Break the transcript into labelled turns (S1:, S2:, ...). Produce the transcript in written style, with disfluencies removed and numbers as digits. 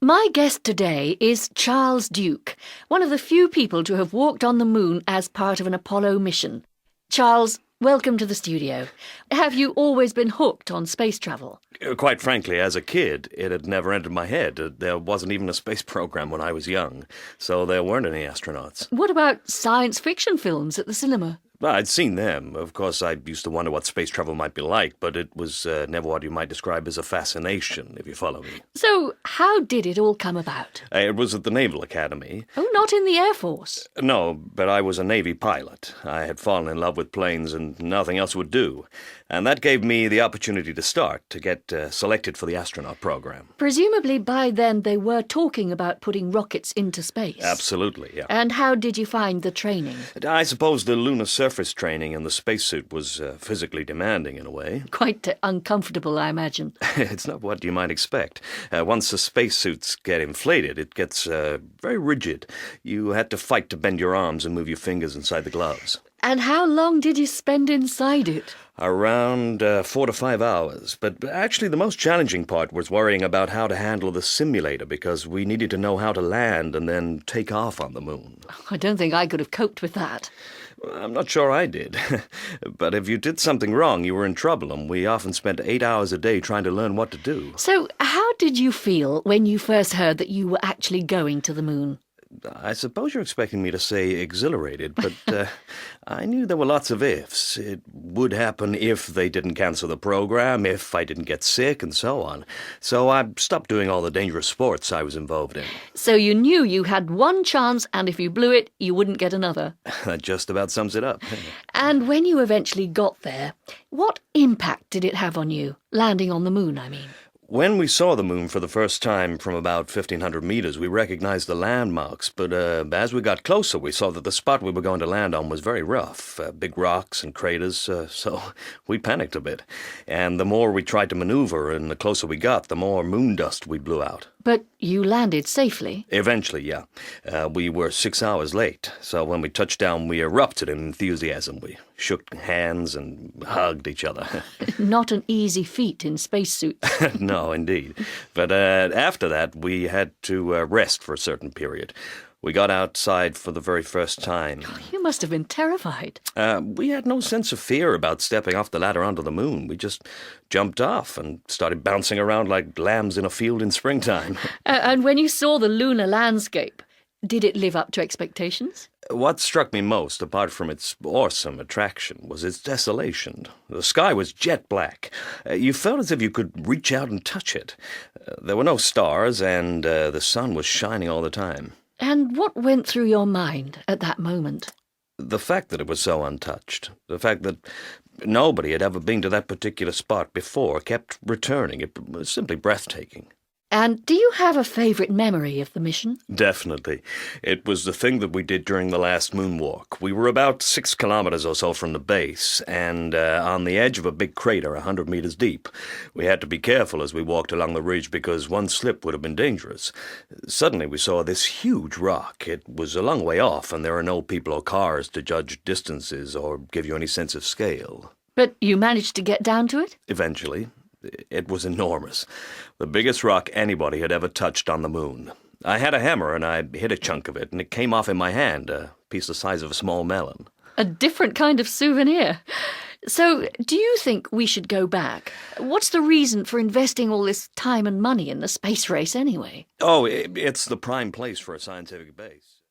S1: My guest today is Charles Duke, one of the few people to have walked on the moon as part of an Apollo mission. Charles, welcome to the studio. Have you always been hooked on space travel?
S2: Quite frankly, as a kid, it had never entered my head. There wasn't even a space program when I was young, so there weren't any astronauts.
S1: What about science fiction films at the cinema?
S2: Well, I'd seen them. Of course, I used to wonder what space travel might be like, but it was never what you might describe as a fascination, if you follow me.
S1: So, how did it all come about?
S2: It was at the Naval Academy.
S1: Oh, not in the Air Force?
S2: No, but I was a Navy pilot. I had fallen in love with planes and nothing else would do. And that gave me the opportunity to start, to get selected for the astronaut program.
S1: Presumably by then they were talking about putting rockets into space.
S2: Absolutely, yeah.
S1: And how did you find the training?
S2: I suppose the lunar surface training in the spacesuit was physically demanding in a way.
S1: Quite uncomfortable, I imagine.
S2: It's not what you might expect. Once the spacesuits get inflated, it gets very rigid. You had to fight to bend your arms and move your fingers inside the gloves.
S1: And how long did you spend inside it?
S2: Around 4 to 5 hours. But actually the most challenging part was worrying about how to handle the simulator, because we needed to know how to land and then take off on the moon.
S1: I don't think I could have coped with that.
S2: I'm not sure I did. But if you did something wrong, you were in trouble, and we often spent 8 hours a day trying to learn what to do.
S1: So how did you feel when you first heard that you were actually going to the moon?
S2: I suppose you're expecting me to say exhilarated, but I knew there were lots of ifs. It would happen if they didn't cancel the program, if I didn't get sick, and so on. So I stopped doing all the dangerous sports I was involved in.
S1: So you knew you had one chance, and if you blew it, you wouldn't get another.
S2: That just about sums it up.
S1: And when you eventually got there, what impact did it have on you, landing on the moon, I mean?
S2: When we saw the moon for the first time from about 1,500 meters, we recognized the landmarks, but as we got closer, we saw that the spot we were going to land on was very rough, big rocks and craters, so we panicked a bit. And the more we tried to maneuver and the closer we got, the more moon dust we blew out.
S1: But you landed safely?
S2: Eventually, yeah. We were 6 hours late, so when we touched down, we erupted in enthusiasm. We shook hands and hugged each other.
S1: Not an easy feat in spacesuits.
S2: No, indeed. But after that, we had to rest for a certain period. We got outside for the very first time.
S1: You must have been terrified.
S2: We had no sense of fear about stepping off the ladder onto the moon. We just jumped off and started bouncing around like lambs in a field in springtime.
S1: And when you saw the lunar landscape, did it live up to expectations?
S2: What struck me most, apart from its awesome attraction, was its desolation. The sky was jet black. You felt as if you could reach out and touch it. There were no stars, and the sun was shining all the time.
S1: And what went through your mind at that moment?
S2: The fact that it was so untouched, the fact that nobody had ever been to that particular spot before, kept returning. It was simply breathtaking.
S1: And do you have a favourite memory of the mission?
S2: Definitely. It was the thing that we did during the last moonwalk. We were about 6 kilometers or so from the base, and on the edge of a big crater 100 meters deep. We had to be careful as we walked along the ridge because one slip would have been dangerous. Suddenly we saw this huge rock. It was a long way off, and there are no people or cars to judge distances or give you any sense of scale.
S1: But you managed to get down to it?
S2: Eventually. It was enormous. The biggest rock anybody had ever touched on the moon. I had a hammer and I hit a chunk of it, and it came off in my hand, a piece the size of a small melon.
S1: A different kind of souvenir. So, do you think we should go back? What's the reason for investing all this time and money in the space race anyway?
S2: Oh, it's the prime place for a scientific base.